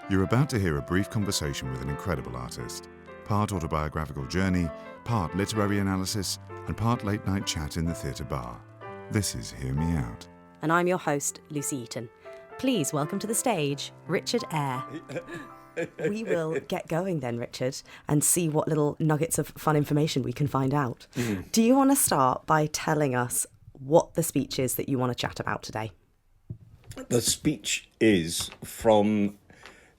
You're about to hear a brief conversation with an incredible artist. Part autobiographical journey, part literary analysis, and part late-night chat in the theatre bar. This is Hear Me Out. And I'm your host, Lucy Eaton. Please welcome to the stage, Richard Eyre. We will get going then, Richard, and see what little nuggets of fun information we can find out. Do you want to start by telling us what the speech is that you want to chat about today? The speech is from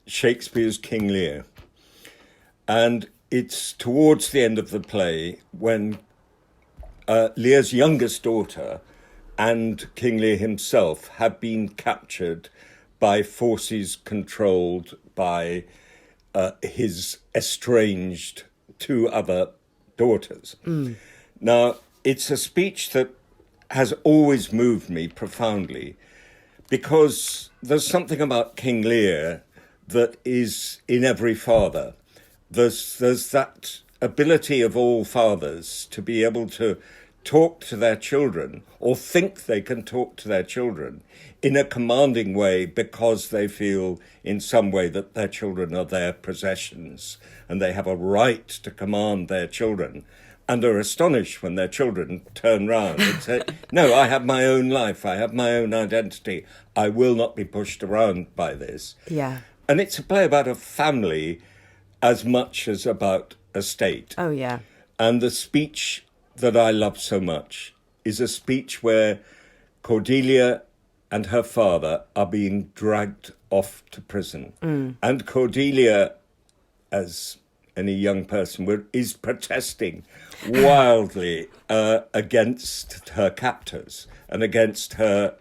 Shakespeare's King Lear, and it's towards the end of the play when Lear's youngest daughter and King Lear himself have been captured by forces controlled by his estranged two other daughters. Now, it's a speech that has always moved me profoundly because there's something about King Lear that is in every father. There's that ability of all fathers to be able to talk to their children or think they can talk to their children in a commanding way because they feel in some way that their children are their possessions and they have a right to command their children, and are astonished when their children turn round and say, no, I have my own life, I have my own identity, I will not be pushed around by this. Yeah. And it's a play about a family as much as about a state. Oh, yeah. And the speech that I love so much is a speech where Cordelia and her father are being dragged off to prison. And Cordelia, as any young person is protesting wildly against her captors and against her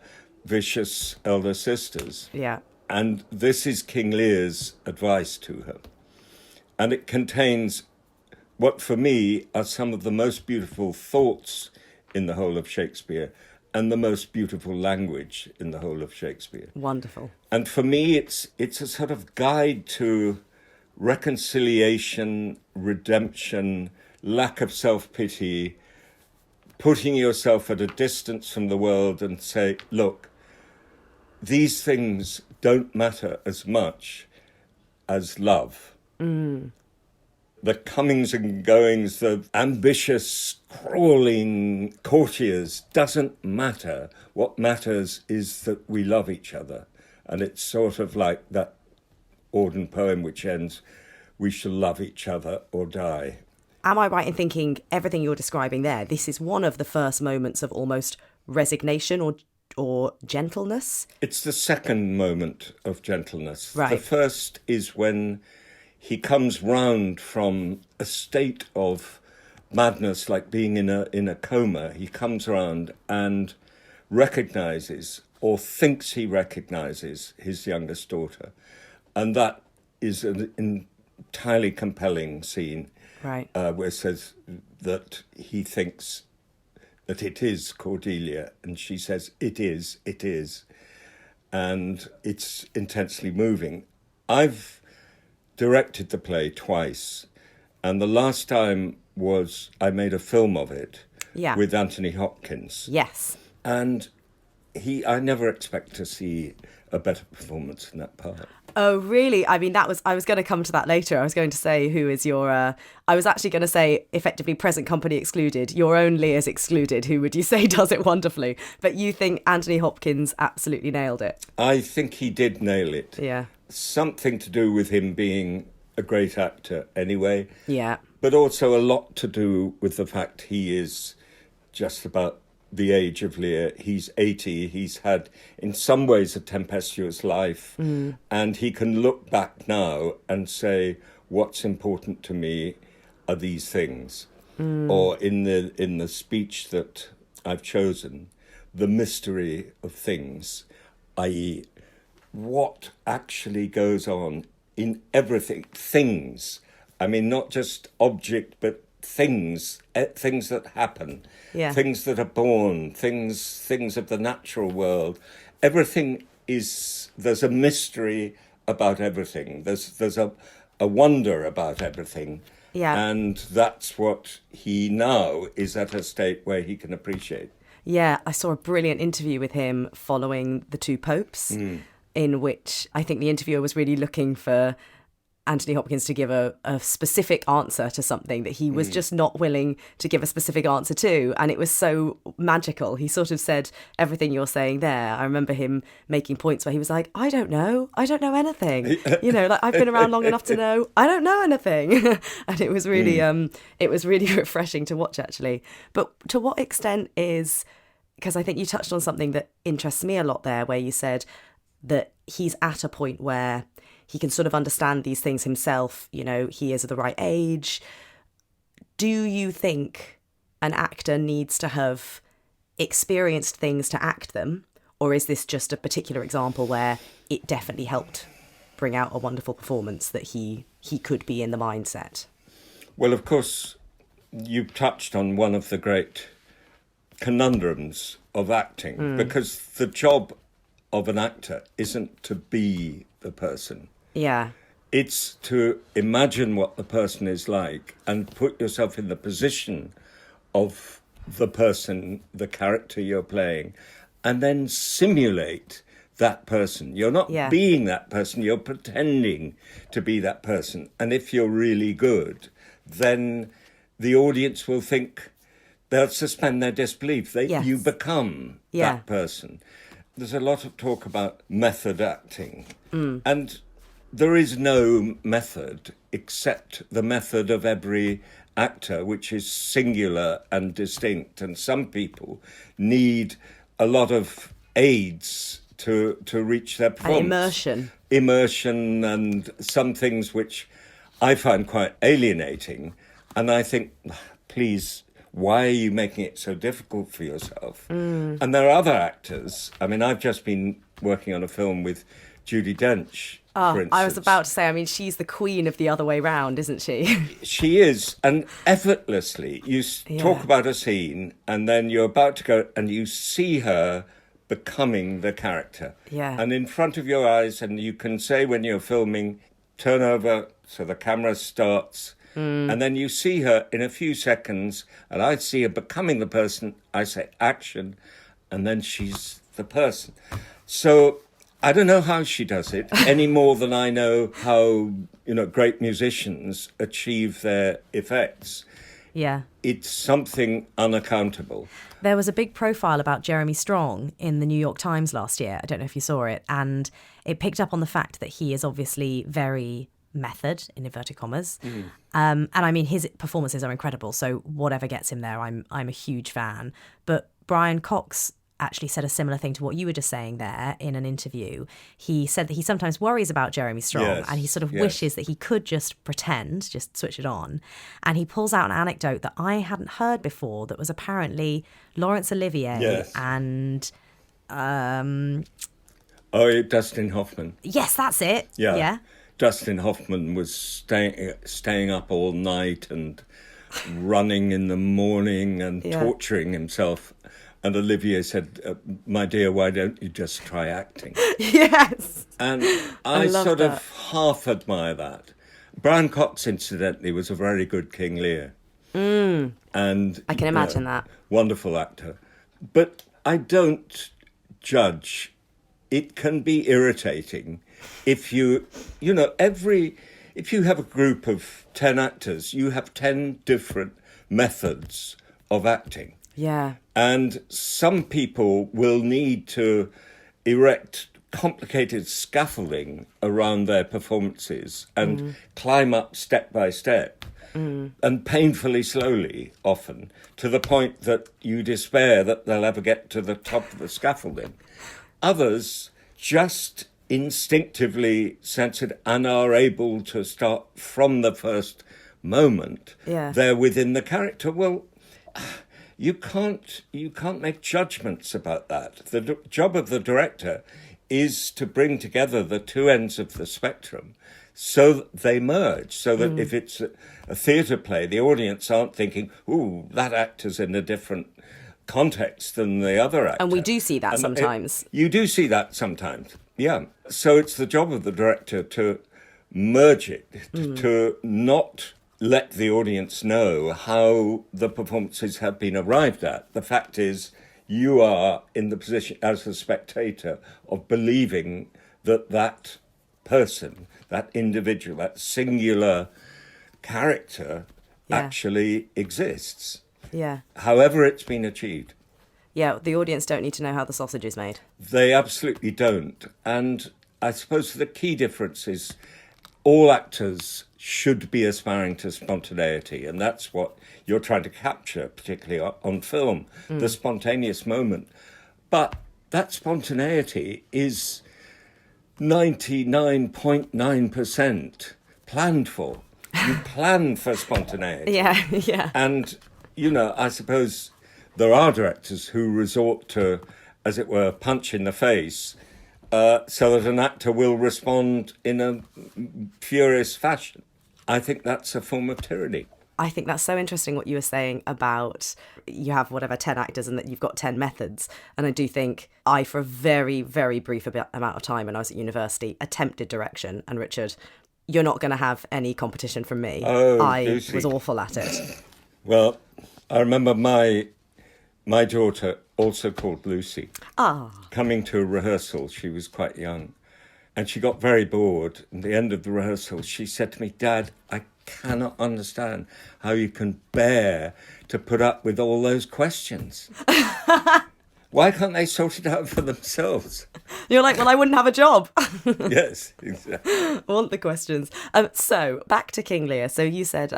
vicious elder sisters. Yeah. And this is King Lear's advice to her. And it contains what, for me, are some of the most beautiful thoughts in the whole of Shakespeare and the most beautiful language in the whole of Shakespeare. Wonderful. And for me, it's a sort of guide to reconciliation, redemption, lack of self-pity, putting yourself at a distance from the world and say, look, these things don't matter as much as love. The comings and goings of ambitious, crawling courtiers doesn't matter. What matters is that we love each other. And it's sort of like that Auden poem which ends, we shall love each other or die. Am I right in thinking everything you're describing there, this is one of the first moments of almost resignation or gentleness? It's the second moment of gentleness. Right. The first is when he comes round from a state of madness, like being in a coma. He comes round and recognises, or thinks he recognises, his youngest daughter. And that is an entirely compelling scene. Right. Where it says that he thinks that it is Cordelia, and she says, it is. And it's intensely moving. I've directed the play twice, and the last time was I made a film of it with Anthony Hopkins. Yes. And I never expect to see a better performance in that part. Oh, really? I mean, I was going to come to that later. I was going to say who is your, I was actually going to say effectively present company excluded. Your own Lear's excluded. Who would you say does it wonderfully? But you think Anthony Hopkins absolutely nailed it? I think he did nail it. Yeah. Something to do with him being a great actor anyway. Yeah. But also a lot to do with the fact he is just about the age of Lear. He's 80. He's had, in some ways, a tempestuous life. And he can look back now and say, what's important to me are these things. Or in the speech that I've chosen, the mystery of things, i.e., what actually goes on in everything. Things. I mean, not just object, but things that happen, things that are born, things of the natural world. Everything there's a mystery about everything. There's a wonder about everything. Yeah. And that's what he now is at a state where he can appreciate. Yeah, I saw a brilliant interview with him following the two popes, in which I think the interviewer was really looking for Anthony Hopkins to give a specific answer to something that he was just not willing to give a specific answer to. And it was so magical. He sort of said everything you're saying there. I remember him making points where he was like, I don't know anything. Like I've been around long enough to know I don't know anything. And it was really refreshing to watch, actually. But to what extent because I think you touched on something that interests me a lot there, where you said that he's at a point where he can sort of understand these things himself, he is at the right age. Do you think an actor needs to have experienced things to act them? Or is this just a particular example where it definitely helped bring out a wonderful performance that he could be in the mindset? Well, of course, you touched on one of the great conundrums of acting, because the job of an actor isn't to be the person. Yeah. It's to imagine what the person is like and put yourself in the position of the person, the character you're playing, and then simulate that person. You're not being that person, you're pretending to be that person. And if you're really good, then the audience will think, they'll suspend their disbelief. You become that person. There's a lot of talk about method acting. And there is no method except the method of every actor, which is singular and distinct. And some people need a lot of aids to reach their performance. And Immersion and some things which I find quite alienating. And I think, please, why are you making it so difficult for yourself? And there are other actors. I mean, I've just been working on a film with Judi Dench, for instance. I was about to say, she's the queen of the other way round, isn't she? She is. And effortlessly, you talk about a scene and then you're about to go and you see her becoming the character. Yeah. And in front of your eyes, and you can say when you're filming, turn over so the camera starts. And then you see her in a few seconds, and I see her becoming the person. I say action, and then she's the person. So I don't know how she does it any more than I know how great musicians achieve their effects. Yeah. It's something unaccountable. There was a big profile about Jeremy Strong in the New York Times last year. I don't know if you saw it. And it picked up on the fact that he is obviously very method, in inverted commas. And his performances are incredible. So whatever gets him there, I'm a huge fan. But Brian Cox actually said a similar thing to what you were just saying there in an interview. He said that he sometimes worries about Jeremy Strong, and he sort of wishes that he could just pretend, just switch it on. And he pulls out an anecdote that I hadn't heard before that was apparently Laurence Olivier and... Dustin Hoffman. Yes, that's it. Yeah. Dustin Hoffman was staying up all night and running in the morning and torturing himself. And Olivier said, my dear, why don't you just try acting? Yes. And I sort of half admire that. Brian Cox, incidentally, was a very good King Lear. And I can imagine that. Wonderful actor. But I don't judge. It can be irritating if if you have a group of 10 actors, you have 10 different methods of acting. Yeah. And some people will need to erect complicated scaffolding around their performances and climb up step by step and painfully slowly often, to the point that you despair that they'll ever get to the top of the scaffolding. Others just instinctively sense it and are able to start from the first moment. They're within the character. Well, you can't make judgments about that. The job of the director is to bring together the two ends of the spectrum so that they merge, so that if it's a theatre play, the audience aren't thinking, ooh, that actor's in a different context than the other actor. And we do see that sometimes. You do see that sometimes, yeah. So it's the job of the director to merge it, to not let the audience know how the performances have been arrived at. The fact is, you are in the position as a spectator of believing that that person, that individual, that singular character actually exists. Yeah. However it's been achieved. Yeah, the audience don't need to know how the sausage is made. They absolutely don't. And I suppose the key difference is all actors should be aspiring to spontaneity, and that's what you're trying to capture, particularly on film, the spontaneous moment. But that spontaneity is 99.9% planned for. You plan for spontaneity. Yeah. And, I suppose there are directors who resort to, as it were, punch in the face, so that an actor will respond in a furious fashion. I think that's a form of tyranny. I think that's so interesting what you were saying about you have 10 actors and that you've got 10 methods. And I do think I, for a very, very brief amount of time when I was at university, attempted direction. And Richard, you're not going to have any competition from me. I Lucy was awful at it. Well, I remember my daughter, also called Lucy, coming to a rehearsal. She was quite young. And she got very bored. At the end of the rehearsal, she said to me, "Dad, I cannot understand how you can bear to put up with all those questions. Why can't they sort it out for themselves?" You're like, well, I wouldn't have a job. Yes, exactly. I want the questions. So back to King Lear. So you said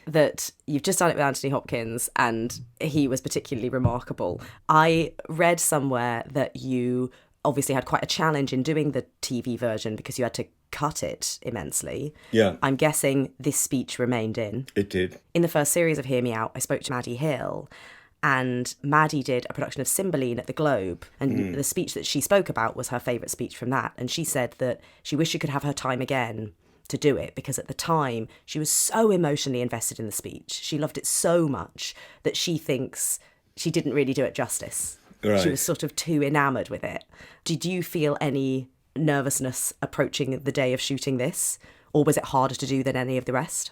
that you've just done it with Anthony Hopkins and he was particularly remarkable. I read somewhere that you obviously had quite a challenge in doing the TV version because you had to cut it immensely. Yeah. I'm guessing this speech remained in. It did. In the first series of Hear Me Out, I spoke to Maddie Hill, and Maddie did a production of Cymbeline at the Globe, and the speech that she spoke about was her favourite speech from that, and she said that she wished she could have her time again to do it because at the time she was so emotionally invested in the speech. She loved it so much that she thinks she didn't really do it justice. Right. She was sort of too enamoured with it. Did you feel any nervousness approaching the day of shooting this, or was it harder to do than any of the rest?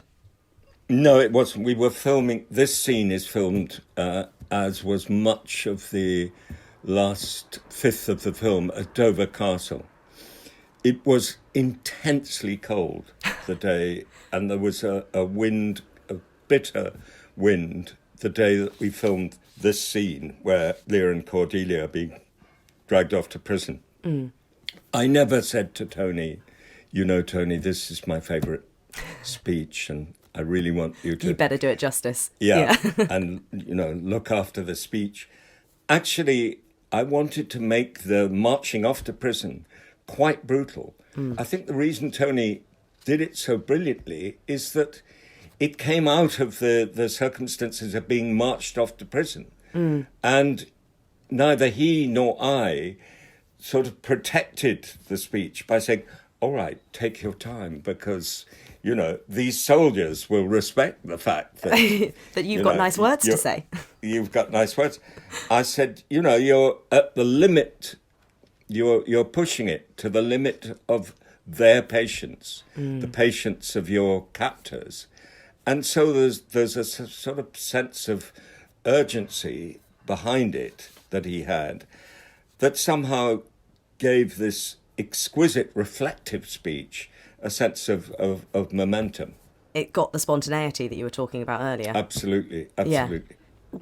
No, it wasn't. We were filming, this scene is filmed, as was much of the last fifth of the film, at Dover Castle. It was intensely cold the day, and there was a wind, a bitter wind, the day that we filmed this scene where Lear and Cordelia are being dragged off to prison. I never said to Tony, Tony, this is my favourite speech and I really want you to... You better do it justice. Yeah. And, look after the speech. Actually, I wanted to make the marching off to prison quite brutal. I think the reason Tony did it so brilliantly is that it came out of the circumstances of being marched off to prison. And neither he nor I sort of protected the speech by saying, all right, take your time, because, these soldiers will respect the fact that... that you've got nice words to say. You've got nice words. I said, you're at the limit, you're pushing it to the limit of their patience, the patience of your captors. And so there's a sort of sense of urgency behind it that he had that somehow gave this exquisite reflective speech a sense of momentum. It got the spontaneity that you were talking about earlier. Absolutely. Yeah.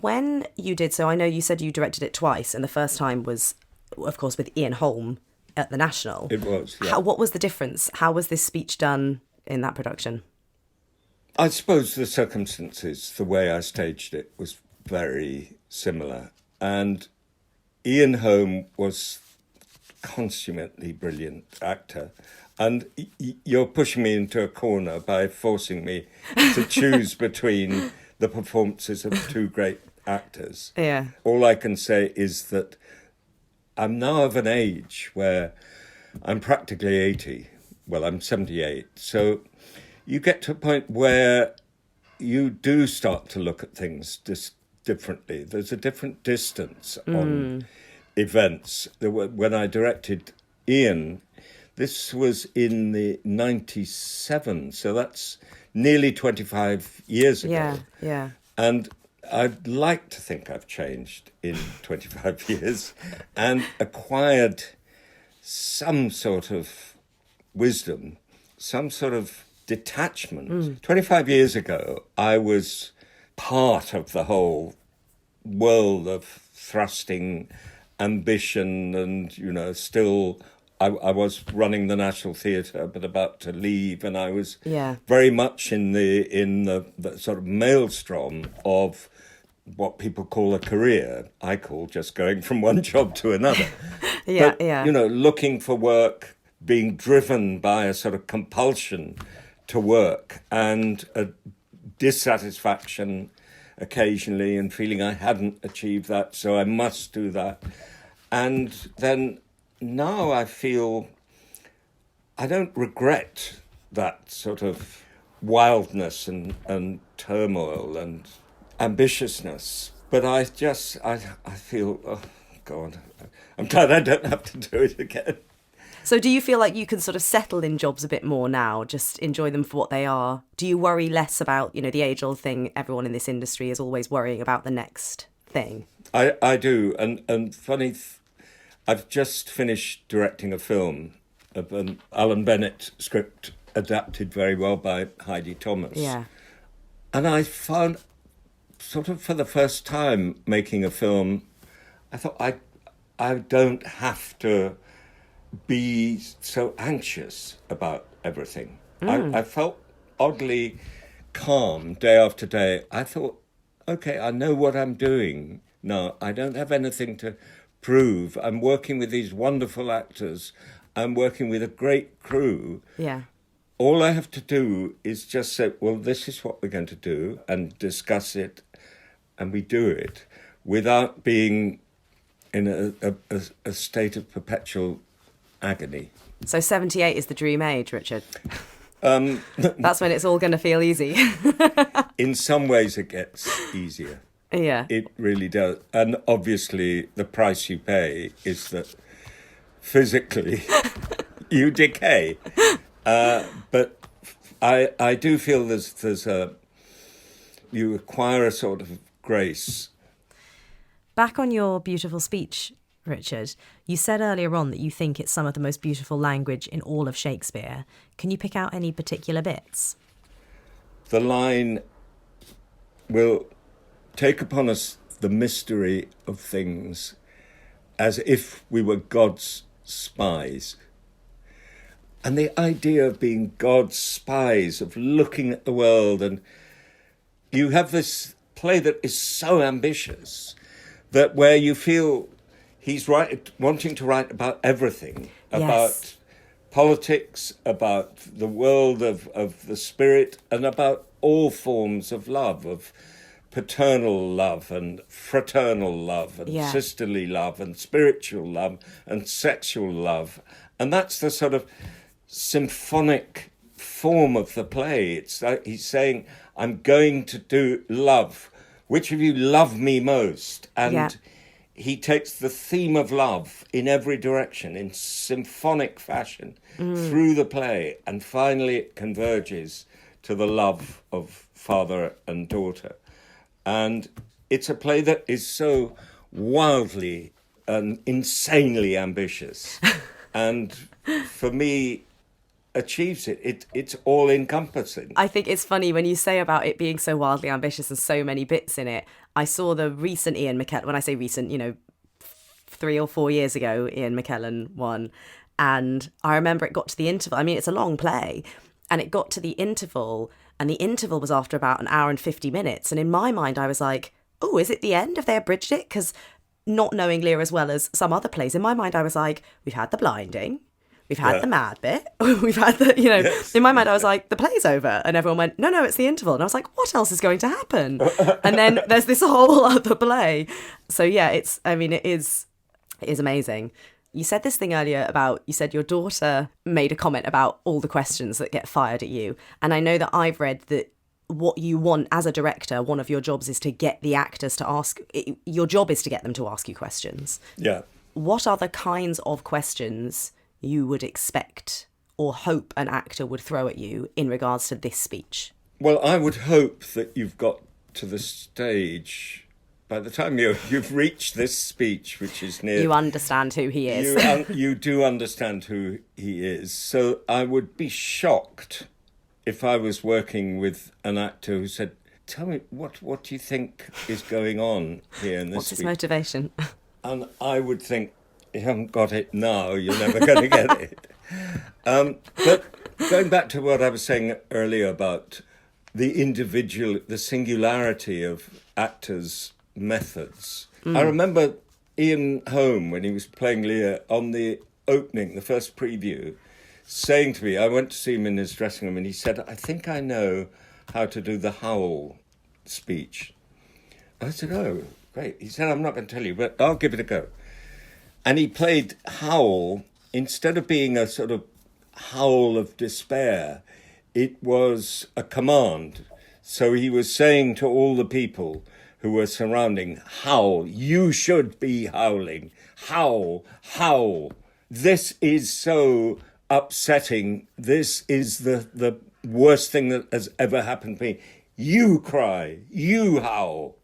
When you did, so I know you said you directed it twice, and the first time was, of course, with Ian Holm at the National. It was, yeah. What was the difference? How was this speech done in that production? I suppose the circumstances, the way I staged it, was very similar. And Ian Holm was consummately brilliant actor. And you're pushing me into a corner by forcing me to choose between the performances of two great actors. Yeah. All I can say is that I'm now of an age where I'm practically 80. Well, I'm 78. So you get to a point where you do start to look at things just differently. There's a different distance on events. When I directed Ian, This was in the 97, so that's nearly 25 years ago. Yeah, yeah. And I'd like to think I've changed in 25 years and acquired some sort of wisdom, some sort of detachment. 25 years ago, I was part of the whole world of thrusting ambition and, you know, still I was running the National Theatre but about to leave, and I was very much in the sort of maelstrom of what people call a career. I call just going from one job to another. But, you know, looking for work, being driven by a sort of compulsion to work and a dissatisfaction occasionally and feeling I hadn't achieved that, so I must do that. And then now I feel I don't regret that sort of wildness and turmoil and ambitiousness, but I feel, oh God, I'm glad I don't have to do it again. So do you feel like you can sort of settle in jobs a bit more now, just enjoy them for what they are? Do you worry less about, you know, the age-old thing everyone in this industry is always worrying about the next thing? I do, and funny, I've just finished directing a film of an Alan Bennett script adapted very well by Heidi Thomas. Yeah. And I found, sort of for the first time making a film, I thought I don't have to be so anxious about everything. I felt oddly calm day after day. I thought, okay, I know what I'm doing now. I don't have anything to prove. I'm working with these wonderful actors. I'm working with a great crew. Yeah. All I have to do is just say, well, this is what we're going to do, and discuss it, and we do it without being in a state of perpetual agony. So 78 is the dream age, Richard. That's when it's all going to feel easy. In some ways it gets easier. Yeah. It really does. And obviously the price you pay is that physically you decay. But I do feel you acquire a sort of grace. Back on your beautiful speech, Richard, you said earlier on that you think it's some of the most beautiful language in all of Shakespeare. Can you pick out any particular bits? The line, will take upon us the mystery of things as if we were God's spies. And the idea of being God's spies, of looking at the world, and you have this play that is so ambitious that where you feel he's wanting to write about everything, about politics, about the world of the spirit, and about all forms of love, of paternal love and fraternal love and sisterly love and spiritual love and sexual love. And that's the sort of symphonic form of the play. It's like he's saying, I'm going to do love. Which of you love me most? And he takes the theme of love in every direction, in symphonic fashion, through the play. And finally it converges to the love of father and daughter. And it's a play that is so wildly and insanely ambitious. And for me, achieves it. It's all-encompassing. I think it's funny when you say about it being so wildly ambitious and so many bits in it. I saw the recent Ian McKellen, when I say recent, 3 or 4 years ago, Ian McKellen one. And I remember it got to the interval. I mean, it's a long play. And it got to the interval, and the interval was after about an hour and 50 minutes. And in my mind, I was like, oh, is it the end? Have they abridged it? Because not knowing Lear as well as some other plays, in my mind, I was like, we've had the blinding. We've had the mad bit. We've had the, in my mind, I was like, the play's over. And everyone went, no, it's the interval. And I was like, what else is going to happen? And then there's this whole other play. So yeah, it is amazing. You said this thing earlier about, you said your daughter made a comment about all the questions that get fired at you. And I know that I've read that what you want as a director, one of your jobs is to get the actors to ask, your job is to get them to ask you questions. Yeah. What other kinds of questions you would expect or hope an actor would throw at you in regards to this speech? Well, I would hope that you've got to the stage by the time you've reached this speech, which is near... You understand who he is. You do understand who he is. So I would be shocked if I was working with an actor who said, tell me, what do you think is going on here in this What's speech? his motivation? And I would think, you haven't got it now, you're never going to get it. But going back to what I was saying earlier about the singularity of actors' methods. I remember Ian Holm, when he was playing Lear, on the opening, the first preview, saying to me, I went to see him in his dressing room, and he said, I think I know how to do the Howl speech. I said, oh, great. He said, I'm not going to tell you, but I'll give it a go. And he played Howl, instead of being a sort of howl of despair, it was a command. So he was saying to all the people who were surrounding, howl, you should be howling, howl, howl. This is so upsetting. This is the worst thing that has ever happened to me. You cry, you howl.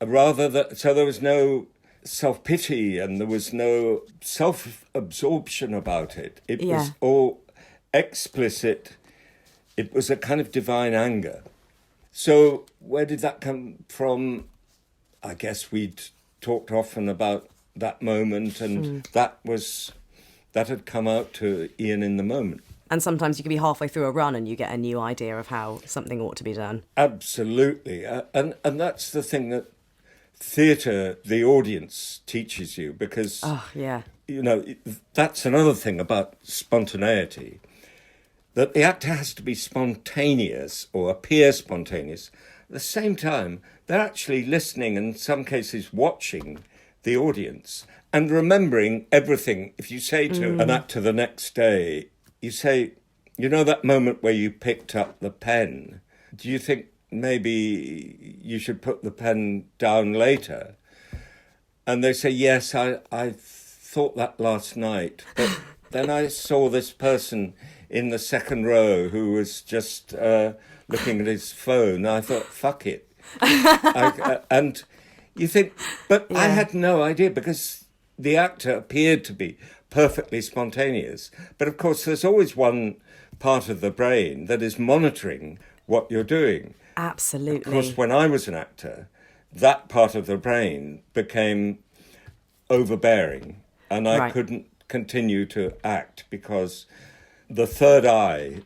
So there was no self-pity and there was no self-absorption about it. It was all explicit. It was a kind of divine anger. So where did that come from? I guess we'd talked often about that moment, and that had come out to Ian in the moment. And sometimes you can be halfway through a run and you get a new idea of how something ought to be done. Absolutely. And that's the thing that theatre, the audience, teaches you, because, that's another thing about spontaneity, that the actor has to be spontaneous or appear spontaneous. At the same time, they're actually listening, and in some cases watching the audience and remembering everything. If you say to an actor the next day, you say, you know that moment where you picked up the pen? Do you think maybe you should put the pen down later? And they say, yes, I thought that last night. But then I saw this person in the second row who was just looking at his phone. I thought, fuck it. And you think, but I had no idea, because the actor appeared to be perfectly spontaneous. But of course, there's always one part of the brain that is monitoring what you're doing. Absolutely. Of course, when I was an actor, that part of the brain became overbearing, and I couldn't continue to act because the third eye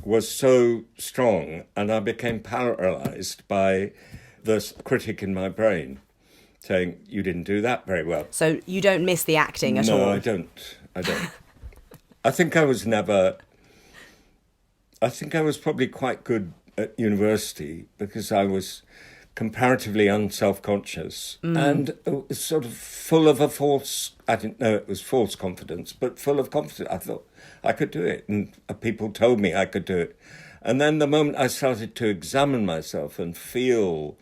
was so strong, and I became paralyzed by the critic in my brain saying, you didn't do that very well. So you don't miss the acting at all? No, I don't. I think I was probably quite good at university because I was comparatively unself-conscious and sort of full of I didn't know it was false confidence, but full of confidence. I thought I could do it, and people told me I could do it. And then the moment I started to examine myself and feel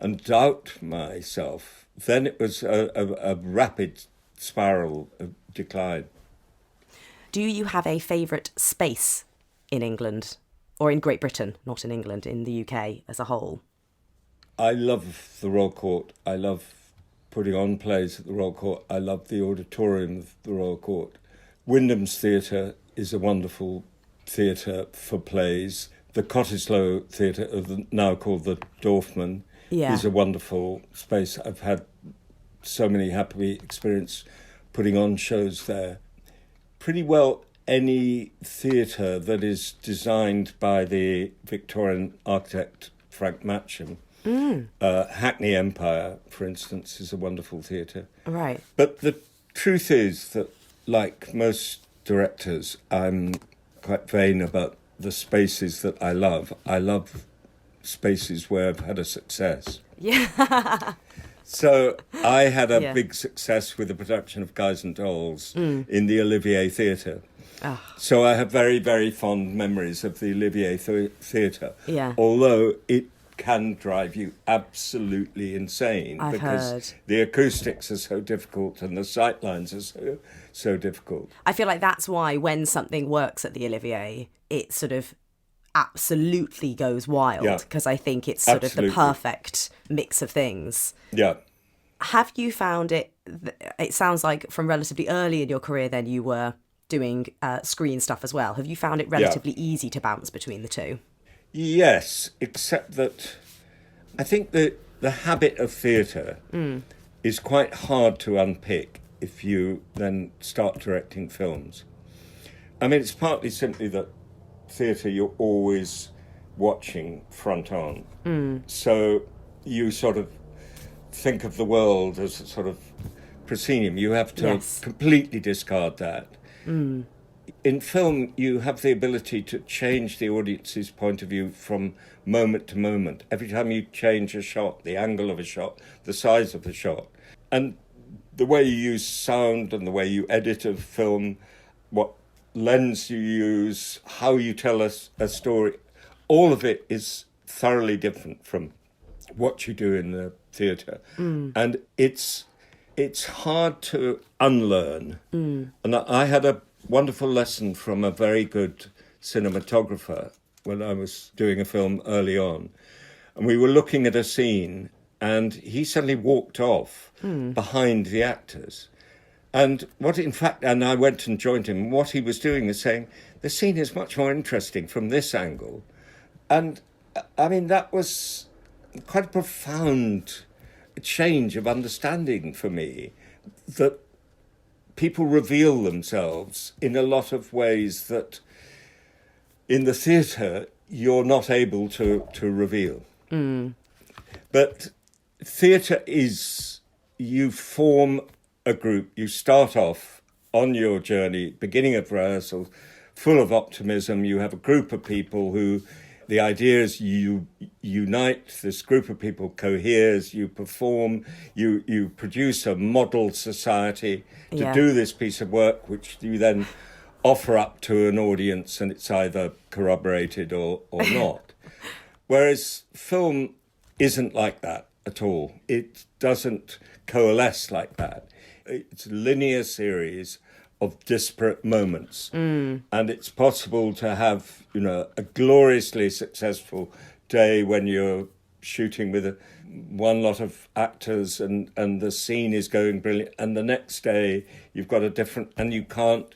and doubt myself, then it was a rapid spiral of decline. Do you have a favourite space in England, or in Great Britain, not in England, in the UK as a whole? I love the Royal Court. I love putting on plays at the Royal Court. I love the auditorium of the Royal Court. Wyndham's Theatre is a wonderful theatre for plays. The Cottesloe Theatre, now called the Dorfman, is a wonderful space. I've had so many happy experiences putting on shows there. Pretty well any theatre that is designed by the Victorian architect Frank Matcham. Hackney Empire, for instance, is a wonderful theatre. Right. But the truth is that, like most directors, I'm quite vain about the spaces that I love. I love spaces where I've had a success. Yeah. So I had a big success with the production of Guys and Dolls in the Olivier Theatre. Oh. So I have very, very fond memories of the Olivier Theatre. Yeah. Although it can drive you absolutely insane I've because heard. the acoustics are so difficult and the sight lines are so difficult. I feel like that's why when something works at the Olivier, it sort of absolutely goes wild, Yeah. because I think it's sort of Absolutely. the perfect mix of things. Yeah. Have you found it sounds like from relatively early in your career then you were doing screen stuff as well. Have you found it relatively easy to bounce between the two? Yes, except that I think that the habit of theatre is quite hard to unpick if you then start directing films. I mean, it's partly simply that theatre you're always watching front on. So you sort of think of the world as a sort of proscenium. You have to Yes. completely discard that. In film, you have the ability to change the audience's point of view from moment to moment. Every time you change a shot, the angle of a shot, the size of the shot, and the way you use sound and the way you edit a film, what lens you use, how you tell a story, all of it is thoroughly different from what you do in the theatre. And it's hard to unlearn. And I had a wonderful lesson from a very good cinematographer when I was doing a film early on. And we were looking at a scene and he suddenly walked off behind the actors. And I went and joined him. What he was doing is saying, the scene is much more interesting from this angle. And I mean, that was quite a profound change of understanding for me, that people reveal themselves in a lot of ways that in the theatre you're not able to reveal. But theatre is, you form a group, you start off on your journey, beginning of rehearsal, full of optimism. You have a group of people who, the idea is you unite, this group of people coheres, you perform, you produce a model society to do this piece of work, which you then offer up to an audience, and it's either corroborated or not. Whereas film isn't like that at all. It doesn't coalesce like that. It's a linear series of disparate moments. And it's possible to have, a gloriously successful day when you're shooting with one lot of actors and the scene is going brilliant. And the next day you've got a different, and you can't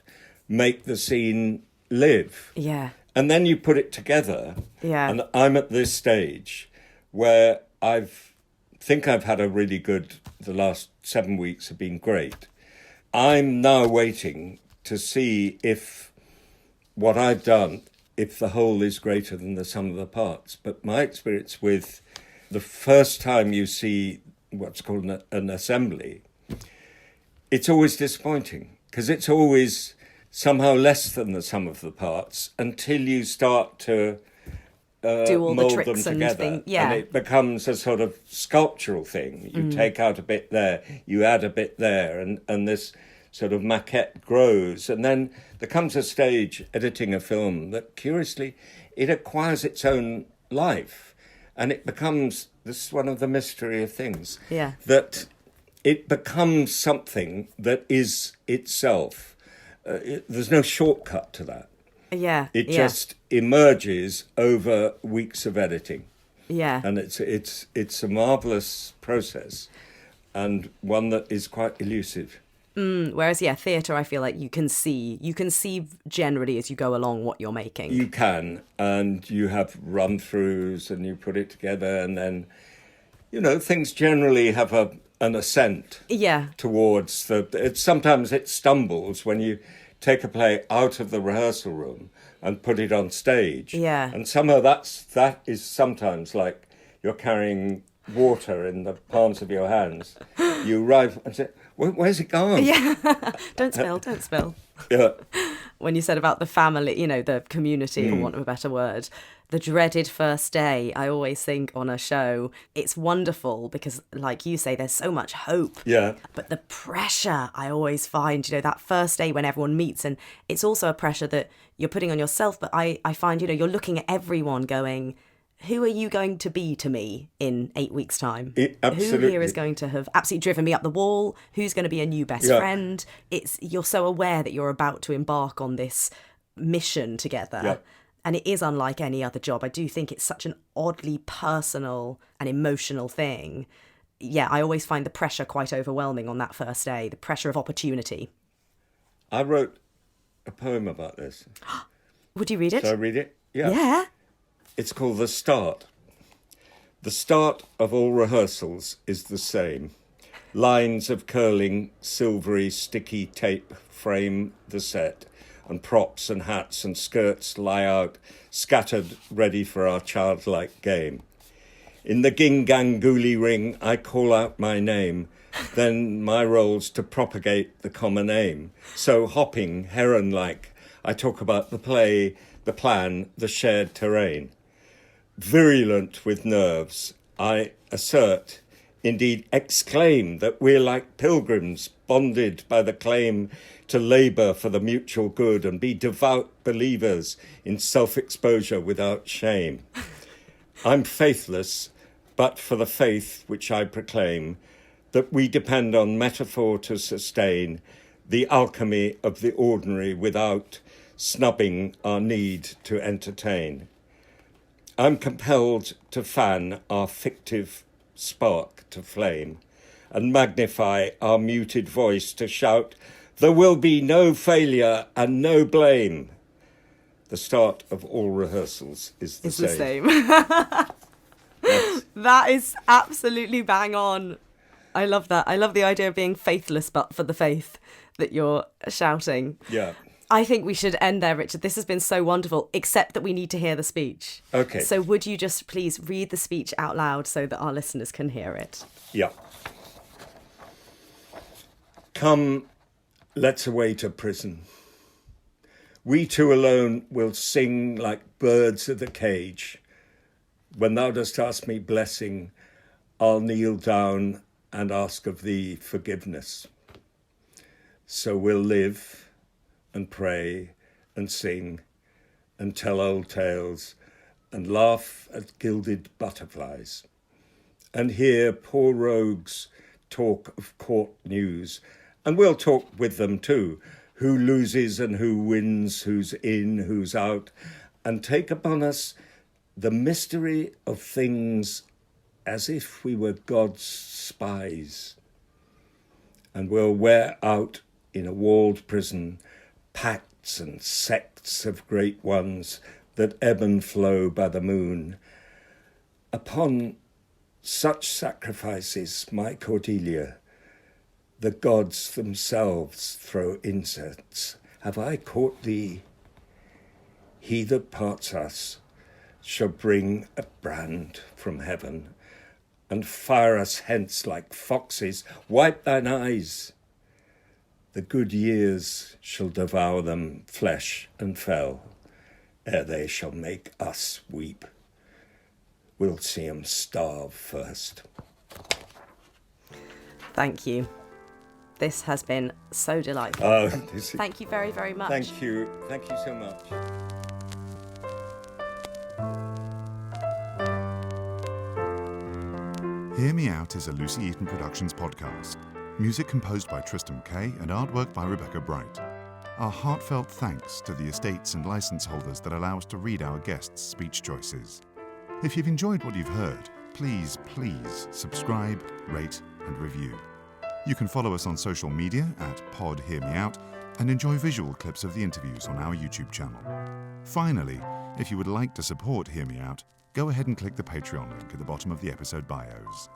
make the scene live. Yeah. And then you put it together. Yeah. And I'm at this stage where think I've had a really good, the last 7 weeks have been great. I'm now waiting to see if what I've done, if the whole is greater than the sum of the parts. But my experience with the first time you see what's called an assembly, it's always disappointing because it's always somehow less than the sum of the parts until you start to do all the mold tricks them and together, things. Yeah. and it becomes a sort of sculptural thing. You take out a bit there, you add a bit there, and this sort of maquette grows. And then there comes a stage editing a film that, curiously, it acquires its own life, and it becomes, this is one of the mystery of things, that it becomes something that is itself. There's no shortcut to that. Yeah. It just emerges over weeks of editing. Yeah. And it's a marvellous process, and one that is quite elusive. Whereas, theatre, I feel like you can see generally as you go along what you're making. You can, and you have run-throughs, and you put it together, and then, things generally have an ascent towards sometimes it stumbles when you take a play out of the rehearsal room and put it on stage. Yeah. And somehow that is sometimes like you're carrying water in the palms of your hands. You arrive and say, where's it gone? Yeah. Don't spill. Yeah. When you said about the family, the community, for want of a better word, the dreaded first day, I always think on a show, it's wonderful because, like you say, there's so much hope. Yeah. But the pressure, I always find, that first day when everyone meets, and it's also a pressure that you're putting on yourself, but I find, you're looking at everyone going, who are you going to be to me in 8 weeks' time? Absolutely. Who here is going to have absolutely driven me up the wall? Who's going to be a new best friend? You're so aware that you're about to embark on this mission together. Yeah. And it is unlike any other job. I do think it's such an oddly personal and emotional thing. Yeah, I always find the pressure quite overwhelming on that first day, the pressure of opportunity. I wrote a poem about this. Would you read it? Shall I read it? Yeah. Yeah. It's called The Start. The start of all rehearsals is the same. Lines of curling, silvery, sticky tape frame the set, and props and hats and skirts lie out, scattered, ready for our childlike game. In the ging-gang-gooly ring, I call out my name, then my role's to propagate the common aim. So hopping, heron-like, I talk about the play, the plan, the shared terrain. Virulent with nerves, I assert, indeed exclaim, that we're like pilgrims bonded by the claim to labour for the mutual good and be devout believers in self-exposure without shame. I'm faithless, but for the faith which I proclaim, that we depend on metaphor to sustain the alchemy of the ordinary without snubbing our need to entertain. I'm compelled to fan our fictive spark to flame and magnify our muted voice to shout, there will be no failure and no blame. The start of all rehearsals is the same. Yes. That is absolutely bang on. I love that. I love the idea of being faithless, but for the faith that you're shouting. Yeah. I think we should end there, Richard. This has been so wonderful, except that we need to hear the speech. Okay. So would you just please read the speech out loud so that our listeners can hear it? Yeah. Come, let's away to prison. We two alone will sing like birds of the cage. When thou dost ask me blessing, I'll kneel down and ask of thee forgiveness. So we'll live and pray and sing and tell old tales and laugh at gilded butterflies and hear poor rogues talk of court news, and we'll talk with them too, who loses and who wins, who's in, who's out, and take upon us the mystery of things as if we were God's spies. And we'll wear out in a walled prison pacts and sects of great ones that ebb and flow by the moon. Upon such sacrifices, my Cordelia, the gods themselves throw incense. Have I caught thee? He that parts us shall bring a brand from heaven and fire us hence like foxes. Wipe thine eyes. The good years shall devour them flesh and fell, ere they shall make us weep. We'll see 'em starve first. Thank you. This has been so delightful. This is, Thank you very, very much. Thank you. Thank you so much. Hear Me Out is a Lucy Eaton Productions podcast. Music composed by Tristan Kay and artwork by Rebecca Bright. Our heartfelt thanks to the estates and license holders that allow us to read our guests' speech choices. If you've enjoyed what you've heard, please subscribe, rate and review. You can follow us on social media at Pod Hear Me Out and enjoy visual clips of the interviews on our YouTube channel. Finally, if you would like to support Hear Me Out, go ahead and click the Patreon link at the bottom of the episode bios.